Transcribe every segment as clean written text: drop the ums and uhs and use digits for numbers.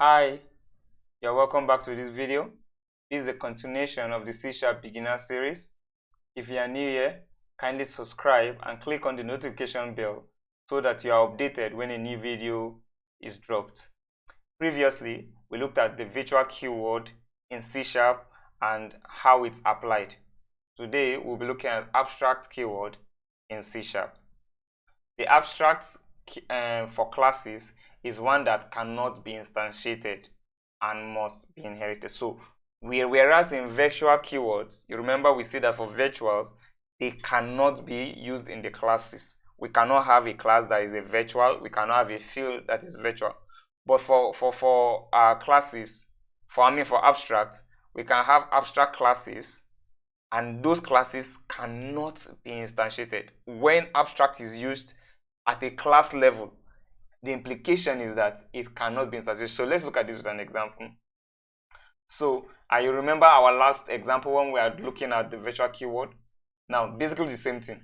Hi, you're welcome back to this video. This is a continuation of the C# beginner series. If you are new here, kindly subscribe and click on the notification bell so that you are updated when a new video is dropped. Previously, we looked at the virtual keyword in C# and how it's applied. Today, we'll be looking at abstract keyword in C#. The abstract for classes is one that cannot be instantiated and must be inherited. So whereas in virtual keywords, you remember we said that for virtuals, they cannot be used in the classes. We cannot have a class that is a virtual. We cannot have a field that is virtual. But for our classes, for abstract, we can have abstract classes, and those classes cannot be instantiated. When abstract is used at a class level, the implication is that it cannot be instantiated. So let's look at this with an example. So you remember our last example when we are looking at the virtual keyword? Now, basically the same thing.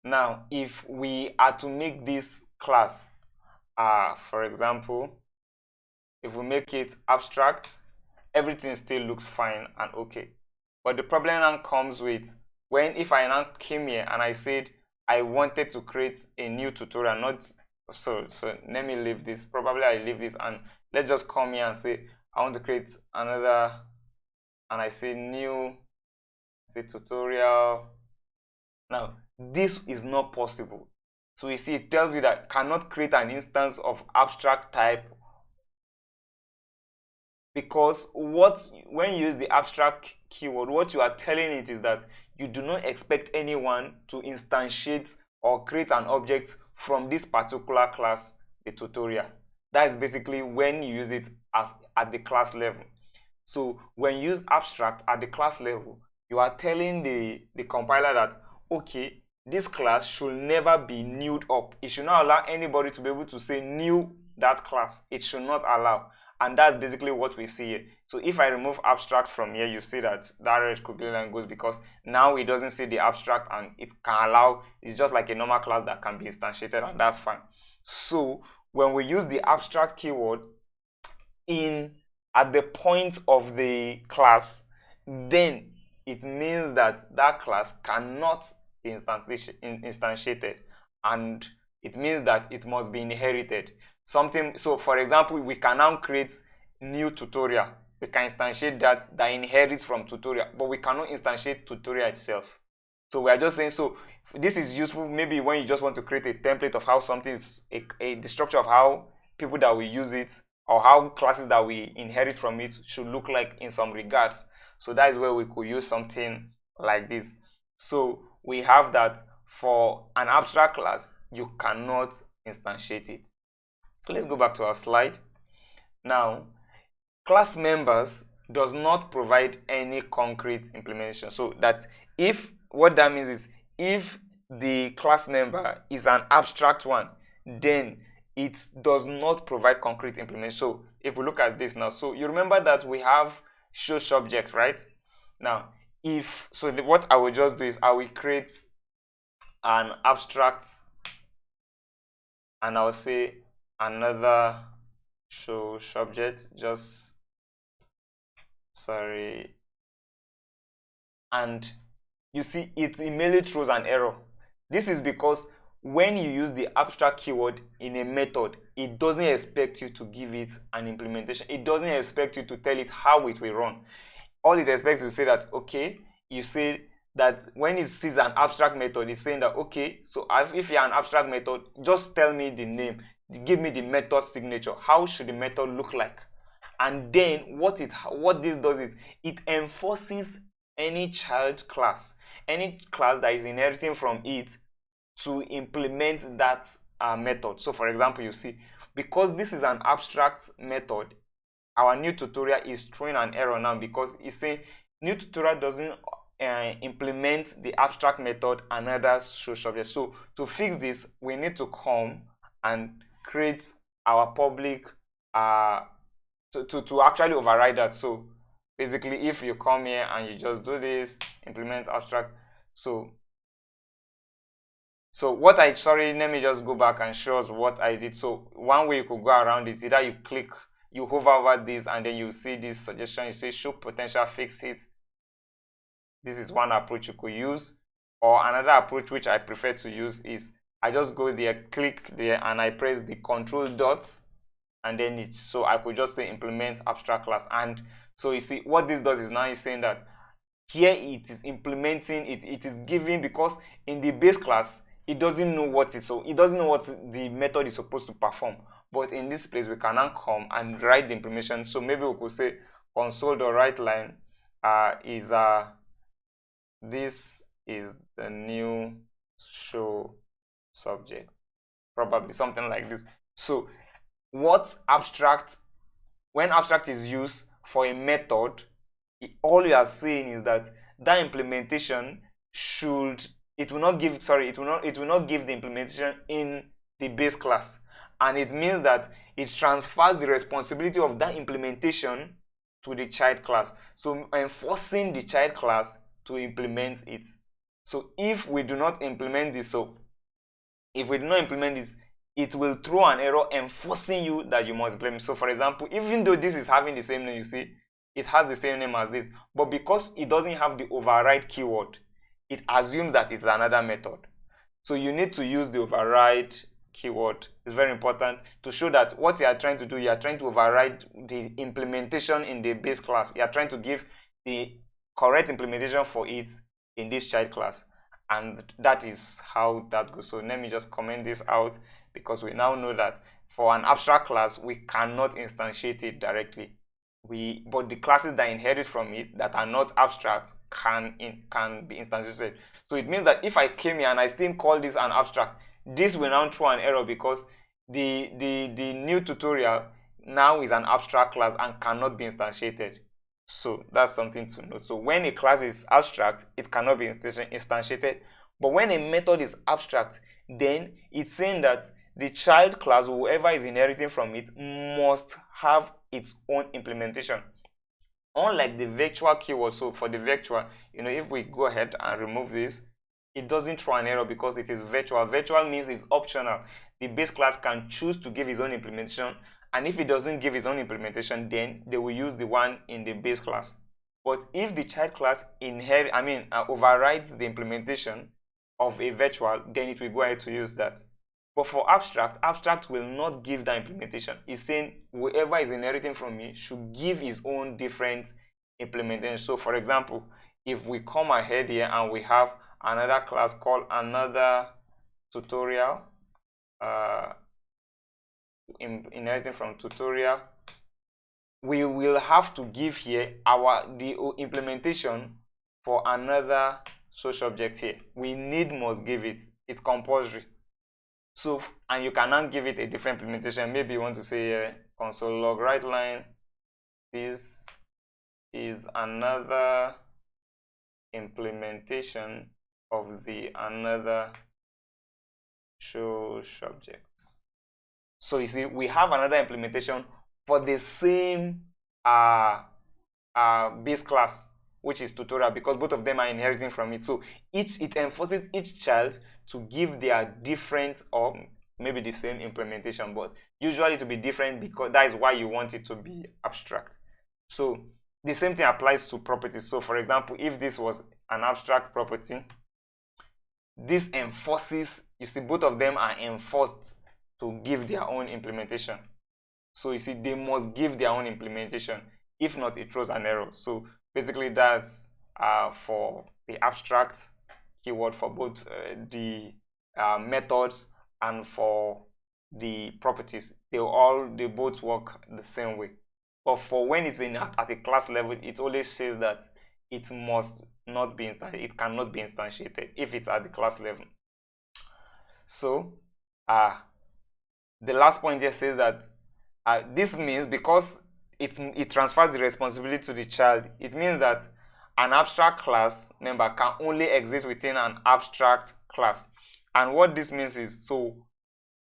Now, if we are to make this class, for example, if we make it abstract, everything still looks fine and okay. But the problem now comes with if I now came here and I said I wanted to create a new tutorial, so let me leave this. Probably I leave this and let's just come here and say I want to create another, and I say new, say tutorial. Now this is not possible. So you see, it tells you that cannot create an instance of abstract type, because when you use the abstract keyword, what you are telling it is that you do not expect anyone to instantiate or create an object from this particular class, the tutorial. That is basically when you use it at the class level. So when you use abstract at the class level, you are telling the compiler that, okay, this class should never be newed up. It should not allow anybody to be able to say new that class. It should not allow. And that's basically what we see here. So if I remove abstract from here, you see that red cookie line goes, because now it doesn't see the abstract and it can allow, it's just like a normal class that can be instantiated, and that's fine. So when we use the abstract keyword at the point of the class, then it means that that class cannot be instantiated, and it means that it must be inherited. So for example, we can now create new tutorial. We can instantiate that inherits from tutorial, but we cannot instantiate tutorial itself. So we are just saying, so this is useful maybe when you just want to create a template of how something is, the structure of how people that will use it, or how classes that we inherit from it should look like in some regards. So that is where we could use something like this. So we have that for an abstract class, you cannot instantiate it. So let's go back to our slide. Now, class members does not provide any concrete implementation. So that what that means is, if the class member is an abstract one, then it does not provide concrete implementation. So if we look at this now, so you remember that we have show subject, right? Now, what I will just do is I will create an abstract, and I'll say another show subject, and you see it immediately throws an error. This is because when you use the abstract keyword in a method, it doesn't expect you to give it an implementation. It doesn't expect you to tell it how it will run. All it expects you to say that, okay, you say that when it sees an abstract method, it's saying that, okay, so if you're an abstract method, just tell me the name, give me the method signature. How should the method look like? And then what this does is it enforces any child class, any class that is inheriting from it, to implement that method. So for example, you see, because this is an abstract method, our new tutorial is throwing an error now, because it's saying new tutorial doesn't implement the abstract method another show subject. So to fix this, we need to come and create our public to actually override that. So basically, if you come here and you just do this, implement abstract, so let me just go back and show us what I did. So one way you could go around is either you click you hover over this and then you see this suggestion, you say show potential fix it. This is one approach you could use. Or another approach which I prefer to use is I just go there, click there, and I press the control dots, and then so I could just say implement abstract class. And so you see what this does is now it's saying that here it is implementing it is giving, because in the base class it doesn't know what the method is supposed to perform. But in this place we can now come and write the implementation. So maybe we could say console.writeLine is this is the new show subject, probably something like this. So when abstract is used for a method, all you are saying is that implementation it will not give the implementation in the base class, and it means that it transfers the responsibility of that implementation to the child class, so enforcing the child class to implement it. So if we do not implement this, it will throw an error enforcing you that you must implement. So for example, even though this is having the same name, you see it has the same name as this, but because it doesn't have the override keyword, it assumes that it's another method. So you need to use the override keyword. It's very important to show that what you are trying to do, you are trying to override the implementation in the base class. You are trying to give the correct implementation for it in this child class, and that is how that goes. So let me just comment this out, because we now know that for an abstract class we cannot instantiate it directly, but the classes that inherit from it that are not abstract can be instantiated. So it means that if I came here and I still call this an abstract, this will now throw an error, because the new tutorial now is an abstract class and cannot be instantiated. So that's something to note. So when a class is abstract, it cannot be instantiated. But when a method is abstract, then it's saying that the child class, whoever is inheriting from it, must have its own implementation. Unlike the virtual keyword, so for the virtual, if we go ahead and remove this, it doesn't throw an error because it is virtual. Virtual means it's optional. The base class can choose to give its own implementation, and if it doesn't give its own implementation, then they will use the one in the base class. But if the child class overrides the implementation of a virtual, then it will go ahead to use that. But for abstract will not give that implementation. It's saying whoever is inheriting from me should give his own different implementation. So for example, if we come ahead here and we have another class called another tutorial, inheriting from tutorial, we will have to give here the implementation for another social object here. We must give it. It's compulsory. So, and you cannot give it a different implementation. Maybe you want to say console log writeLine. This is another implementation of the another show subjects. So you see, we have another implementation for the same base class, which is tutorial, because both of them are inheriting from it. So it enforces each child to give their different or maybe the same implementation, but usually to be different, because that is why you want it to be abstract. So the same thing applies to properties. So for example, if this was an abstract property, this enforces, you see, both of them are enforced to give their own implementation. So you see, they must give their own implementation. If not, it throws an error. So basically that's for the abstract keyword for both the methods and for the properties. They both work the same way. But for when it's at a class level, it always says that it must not be it cannot be instantiated if it's at the class level. So the last point there says that this means, because it transfers the responsibility to the child, it means that an abstract class member can only exist within an abstract class. And what this means is, so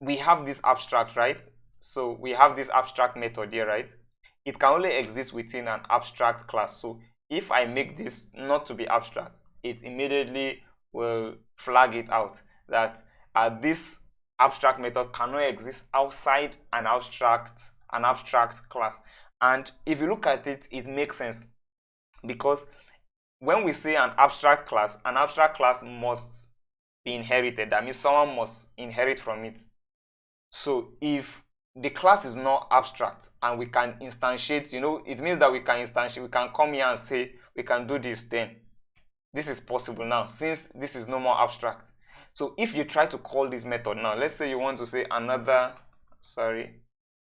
we have this abstract, right? So we have this abstract method here, right? It can only exist within an abstract class. So if I make this not to be abstract, it immediately will flag it out that this abstract method cannot exist outside an abstract an abstract class. And if you look at it, it makes sense, because when we say an abstract class must be inherited. That means someone must inherit from it. So if the class is not abstract and we can instantiate, it means that we can instantiate, we can come here and say we can do this, then this is possible now, since this is no more abstract. So if you try to call this method now, let's say you want to say another,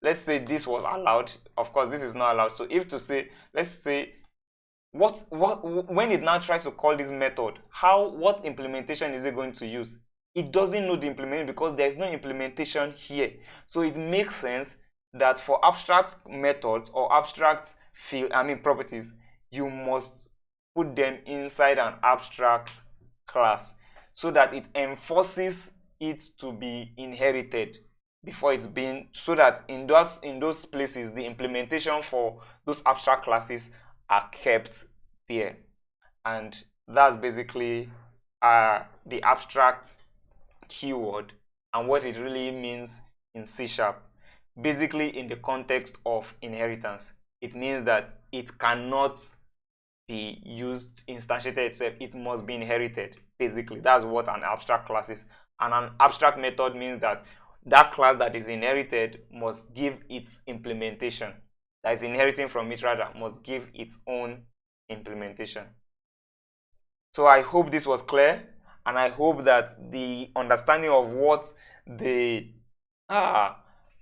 let's say this was allowed. Of course, this is not allowed. So if to say, let's say, when it now tries to call this method, what implementation is it going to use? It doesn't know the implementation because there is no implementation here. So it makes sense that for abstract methods or abstract properties, you must put them inside an abstract class so that it enforces it to be inherited before it's being, so that in those places the implementation for those abstract classes are kept there. And that's basically the abstract keyword and what it really means in C#. Basically, in the context of inheritance, it means that it cannot be used, instantiated itself, it must be inherited. Basically, that's what an abstract class is. And an abstract method means that that class that is inherited must give its implementation, that is inheriting from it rather, must give its own implementation. So I hope this was clear, and I hope that the understanding of what the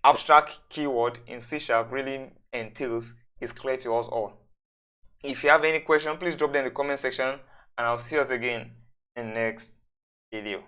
abstract keyword in C# really entails is clear to us all. If you have any question, please drop them in the comment section, and I'll see us again in the next video.